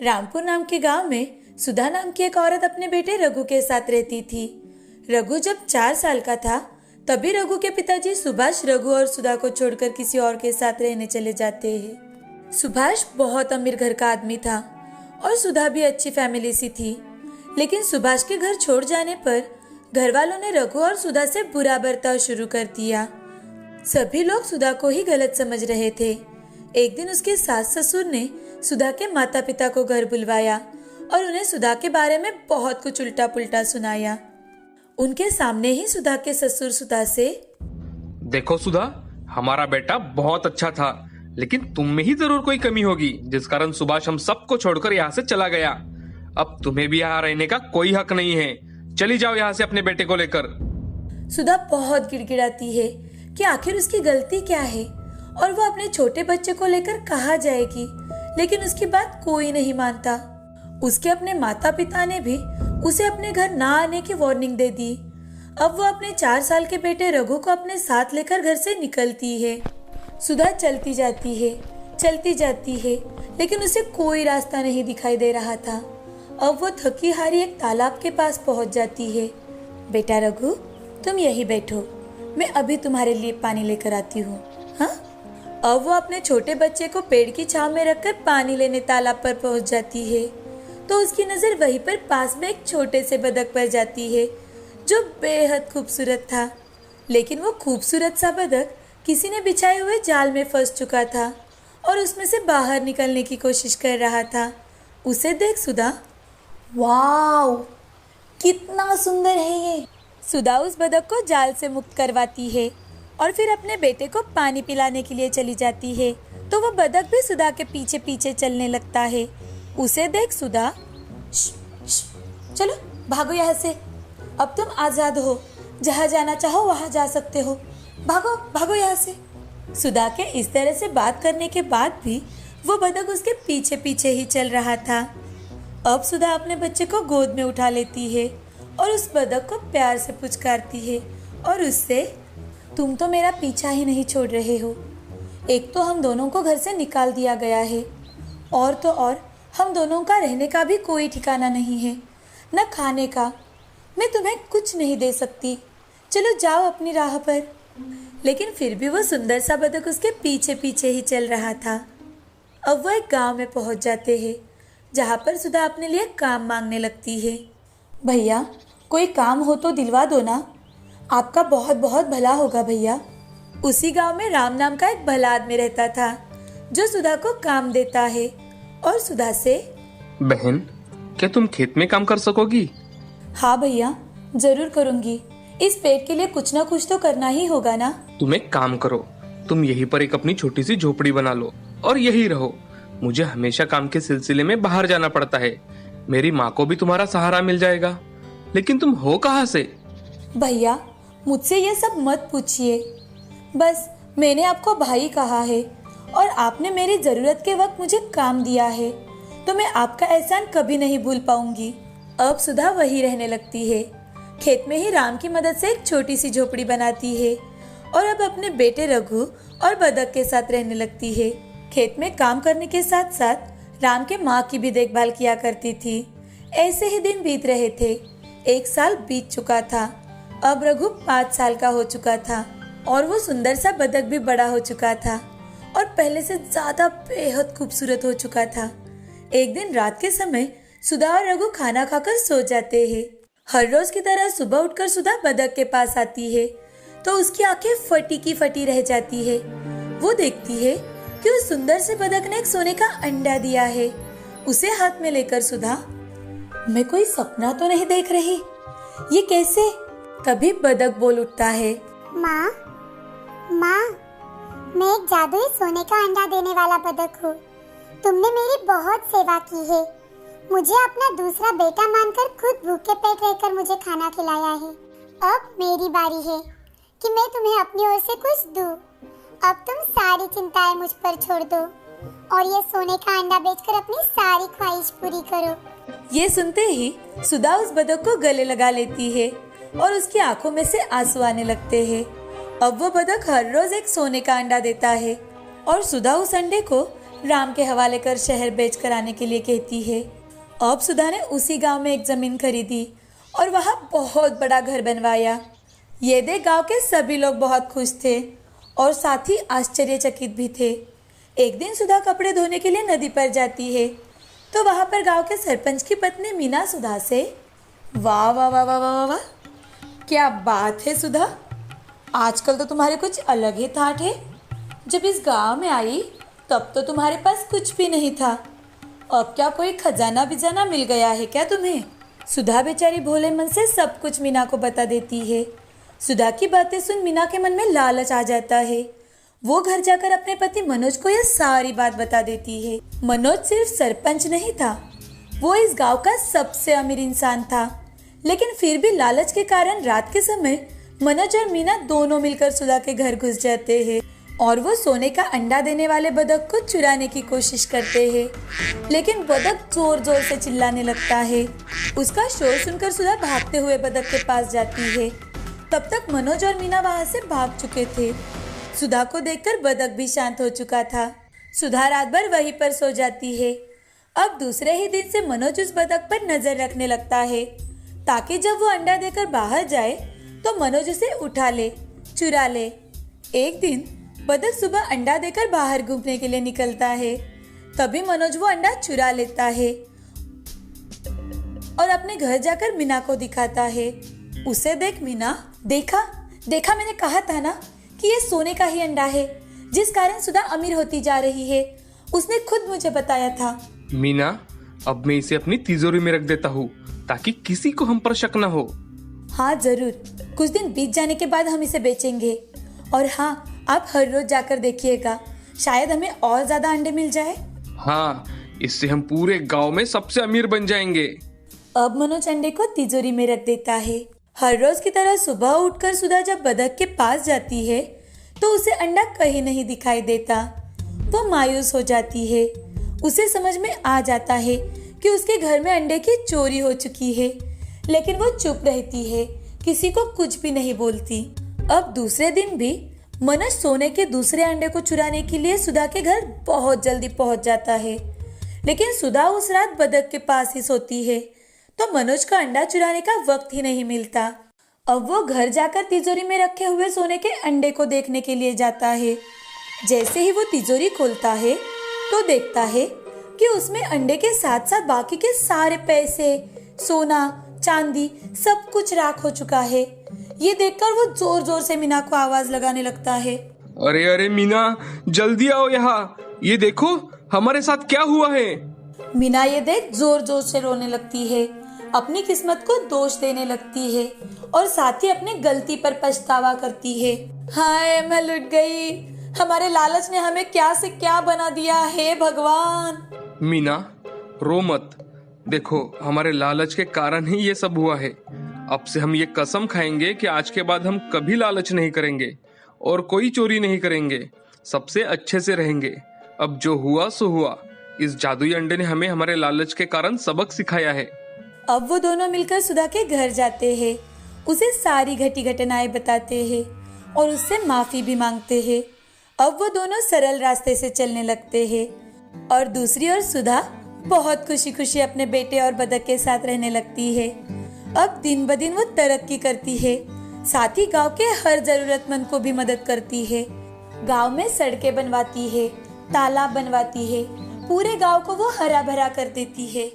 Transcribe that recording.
रामपुर नाम के गांव में सुधा नाम की एक औरत अपने बेटे रघु के साथ रहती थी। रघु जब 4 साल का था तभी रघु के पिताजी सुभाष रघु और सुधा को छोड़कर किसी और के साथ रहने चले जाते हैं। सुभाष बहुत अमीर घर का आदमी था और सुधा भी अच्छी फैमिली सी थी, लेकिन सुभाष के घर छोड़ जाने पर घर वालों ने रघु और सुधा से बुरा बर्ताव शुरू कर दिया। सभी लोग सुधा को ही गलत समझ रहे थे। एक दिन उसके सास ससुर ने सुधा के माता पिता को घर बुलवाया और उन्हें सुधा के बारे में बहुत कुछ उल्टा पुल्टा सुनाया। उनके सामने ही सुधा के ससुर सुधा से, देखो सुधा, हमारा बेटा बहुत अच्छा था, लेकिन तुम में ही जरूर कोई कमी होगी जिस कारण सुभाष हम सबको छोड़कर यहाँ से चला गया। अब तुम्हें भी यहाँ रहने का कोई हक नहीं है। चली जाओ यहाँ से अपने बेटे को लेकर। सुधा बहुत गिड़गिड़ाती है कि आखिर उसकी गलती क्या है और वो अपने छोटे बच्चे को लेकर कहाँ जाएगी, लेकिन उसकी बात कोई नहीं मानता। उसके अपने माता पिता ने भी उसे अपने घर ना आने की वार्निंग दे दी। अब वो अपने 4 साल के बेटे रघु को अपने साथ लेकर घर से निकलती है। सुधा चलती जाती है, लेकिन उसे कोई रास्ता नहीं दिखाई दे रहा था। अब वो थकी हारी एक तालाब के पास पहुंच जाती है। बेटा रघु, तुम यही बैठो, मैं अभी तुम्हारे लिए पानी लेकर आती हूँ। हाँ? अब वो अपने छोटे बच्चे को पेड़ की छांव में रखकर पानी लेने तालाब पर पहुंच जाती है तो उसकी नजर वहीं पर पास में एक छोटे से बतख पर जाती है जो बेहद खूबसूरत था। लेकिन वो खूबसूरत सा बतख किसी ने बिछाए हुए जाल में फंस चुका था और उसमें से बाहर निकलने की कोशिश कर रहा था। उसे देख सुधा, वाव, कितना सुंदर है ये। सुधा उस बतख को जाल से मुक्त करवाती है और फिर अपने बेटे को पानी पिलाने के लिए चली जाती है तो वह बतख भी सुधा के पीछे पीछे चलने लगता है। उसे देख सुधा, चलो भागो यहाँ से, अब तुम आजाद हो, जहाँ जाना चाहो वहाँ जा सकते हो, भागो भागो यहाँ से। सुधा के इस तरह से बात करने के बाद भी वो बतख उसके पीछे पीछे ही चल रहा था। अब सुधा अपने बच्चे को गोद में उठा लेती है और उस बतख को प्यार से पुचकारती है और उससे, तुम तो मेरा पीछा ही नहीं छोड़ रहे हो। एक तो हम दोनों को घर से निकाल दिया गया है और तो और हम दोनों का रहने का भी कोई ठिकाना नहीं है, न खाने का। मैं तुम्हें कुछ नहीं दे सकती, चलो जाओ अपनी राह पर। लेकिन फिर भी वो सुंदर सा बतख उसके पीछे पीछे ही चल रहा था। अब वो एक गांव में पहुंच जाते हैं जहाँ पर सुधा अपने लिए काम मांगने लगती है। भैया, कोई काम हो तो दिलवा दो ना, आपका बहुत बहुत भला होगा भैया। उसी गांव में राम नाम का एक भला आदमी रहता था जो सुधा को काम देता है और सुधा से, बहन, क्या तुम खेत में काम कर सकोगी? हाँ भैया, जरूर करूंगी। इस पेट के लिए कुछ ना कुछ तो करना ही होगा ना। तुम एक काम करो, तुम यहीं पर एक अपनी छोटी सी झोपड़ी बना लो और यहीं रहो। मुझे हमेशा काम के सिलसिले में बाहर जाना पड़ता है। मेरी माँ को भी तुम्हारा सहारा मिल जाएगा। लेकिन तुम हो कहाँ से? भैया, मुझसे ये सब मत पूछिए। बस मैंने आपको भाई कहा है और आपने मेरी जरूरत के वक्त मुझे काम दिया है, तो मैं आपका एहसान कभी नहीं भूल पाऊंगी। अब सुधा वही रहने लगती है। खेत में ही राम की मदद से एक छोटी सी झोपड़ी बनाती है और अब अपने बेटे रघु और बतख के साथ रहने लगती है। खेत में काम करने के साथ साथ राम के माँ की भी देखभाल किया करती थी। ऐसे ही दिन बीत रहे थे। 1 साल बीत चुका था। अब रघु 5 साल का हो चुका था और वो सुंदर सा बतख भी बड़ा हो चुका था और पहले से ज्यादा बेहद खूबसूरत हो चुका था। एक दिन रात के समय सुधा और रघु खाना खाकर सो जाते हैं। हर रोज की तरह सुबह उठकर सुधा बतख के पास आती है तो उसकी आंखें फटी की फटी रह जाती है। वो देखती है कि उस सुंदर से बतख ने एक सोने का अंडा दिया है। उसे हाथ में लेकर सुधा, मैं कोई सपना तो नहीं देख रही, ये कैसे? तभी बतख बोल उठता है, माँ, मैं एक जादुई सोने का अंडा देने वाला बतख हूँ। तुमने मेरी बहुत सेवा की है। मुझे अपना दूसरा बेटा मानकर खुद भूखे पेट रहकर मुझे खाना खिलाया है। अब मेरी बारी है कि मैं तुम्हें अपनी ओर से कुछ दूँ। अब तुम सारी चिंताएं मुझ पर छोड़ दो और ये सोने का अंडा बेचकर अपनी सारी ख्वाहिश पूरी करो। ये सुनते ही सुधा उस बतख को गले लगा लेती है और उसकी आंखों में से आंसू आने लगते हैं। अब वो बतख हर रोज एक सोने का अंडा देता है और सुधा उस अंडे को राम के हवाले कर शहर बेच कर आने के लिए कहती है। अब सुधा ने उसी गांव में एक ज़मीन खरीदी और वहाँ बहुत बड़ा घर बनवाया। ये देख गांव के सभी लोग बहुत खुश थे और साथ ही आश्चर्यचकित भी थे। एक दिन सुधा कपड़े धोने के लिए नदी पर जाती है तो वहाँ पर गांव के सरपंच की पत्नी मीना सुधा से, वाह वाह वाह वाह वाह वाह, क्या बात है सुधा, आजकल तो तुम्हारे कुछ अलग ही ठाठ है। जब इस गांव में आई तब तो तुम्हारे पास कुछ भी नहीं था, अब क्या कोई खजाना बिजाना मिल गया है क्या तुम्हें? सुधा बेचारी भोले मन से सब कुछ मीना को बता देती है। सुधा की बातें सुन मीना के मन में लालच आ जाता है। वो घर जाकर अपने पति मनोज को यह सारी बात बता देती है। मनोज सिर्फ सरपंच नहीं था, वो इस गांव का सबसे अमीर इंसान था, लेकिन फिर भी लालच के कारण रात के समय मनोज और मीना दोनों मिलकर सुधा के घर घुस जाते हैं और वो सोने का अंडा देने वाले बतख को चुराने की कोशिश करते हैं, लेकिन बतख जोर जोर से चिल्लाने लगता है। उसका शोर सुनकर सुधा भागते हुए बतख के पास जाती है। तब तक मनोज और मीना वहां से भाग चुके थे। सुधा को देखकर बतख भी शांत हो चुका था। सुधा रात भर वहीं पर सो जाती है। अब दूसरे ही दिन से मनोज उस बतख पर नजर रखने लगता है ताकि जब वो अंडा देकर बाहर जाए तो मनोज उसे उठा ले, चुरा ले। एक दिन बतख सुबह अंडा देकर बाहर घूमने के लिए निकलता है, तभी मनोज वो अंडा चुरा लेता है और अपने घर जाकर मीना को दिखाता है। उसे देख मीना, देखा देखा, मैंने कहा था ना कि ये सोने का ही अंडा है जिस कारण सुधा अमीर होती जा रही है, उसने खुद मुझे बताया था। मीना, अब मैं इसे अपनी तिजोरी में रख देता हूँ ताकि किसी को हम पर शक न हो। हाँ जरूर, कुछ दिन बीत जाने के बाद हम इसे बेचेंगे। और हाँ, आप हर रोज जाकर देखिएगा, शायद हमें और ज्यादा अंडे मिल जाए। हाँ, इससे हम पूरे गांव में सबसे अमीर बन जाएंगे। अब मनोज अंडे को तिजोरी में रख देता है। हर रोज की तरह सुबह उठकर सुधा जब बतख के पास जाती है तो उसे अंडा कहीं नहीं दिखाई देता। वो मायूस हो जाती है। उसे समझ में आ जाता है कि उसके घर में अंडे की चोरी हो चुकी है, लेकिन वो चुप रहती है, किसी को कुछ भी नहीं बोलती। अब दूसरे दिन भी मनोज सोने के दूसरे अंडे को चुराने के लिए सुधा के घर बहुत जल्दी पहुंच जाता है, लेकिन सुधा उस रात बतख के पास ही सोती है तो मनोज का अंडा चुराने का वक्त ही नहीं मिलता। अब वो घर जाकर तिजोरी में रखे हुए सोने के अंडे को देखने के लिए जाता है। जैसे ही वो तिजोरी खोलता है तो देखता है कि उसमें अंडे के साथ साथ बाकी के सारे पैसे, सोना, चांदी सब कुछ राख हो चुका है। ये देखकर वो जोर जोर से मीना को आवाज लगाने लगता है। अरे अरे मीना, जल्दी आओ यहाँ, ये देखो हमारे साथ क्या हुआ है। मीना ये देख जोर जोर से रोने लगती है, अपनी किस्मत को दोष देने लगती है और साथ ही अपनी गलती पर पछतावा करती है। हाय, मैं लुट गई, हमारे लालच ने हमें क्या से क्या बना दिया है भगवान। मीना, रो मत, देखो हमारे लालच के कारण ही ये सब हुआ है। अब से हम ये कसम खाएंगे कि आज के बाद हम कभी लालच नहीं करेंगे और कोई चोरी नहीं करेंगे, सबसे अच्छे से रहेंगे। अब जो हुआ सो हुआ, इस जादुई अंडे ने हमें हमारे लालच के कारण सबक सिखाया है। अब वो दोनों मिलकर सुधा के घर जाते हैं, उसे सारी घटी घटनाएं बताते हैं और उससे माफी भी मांगते हैं। अब वो दोनों सरल रास्ते से चलने लगते हैं और दूसरी ओर सुधा बहुत खुशी खुशी अपने बेटे और बतख के साथ रहने लगती है। अब दिन ब दिन वो तरक्की करती है, साथ ही गांव के हर जरूरतमंद को भी मदद करती है। गांव में सड़कें बनवाती है, तालाब बनवाती है, पूरे गांव को वो हरा भरा कर देती है।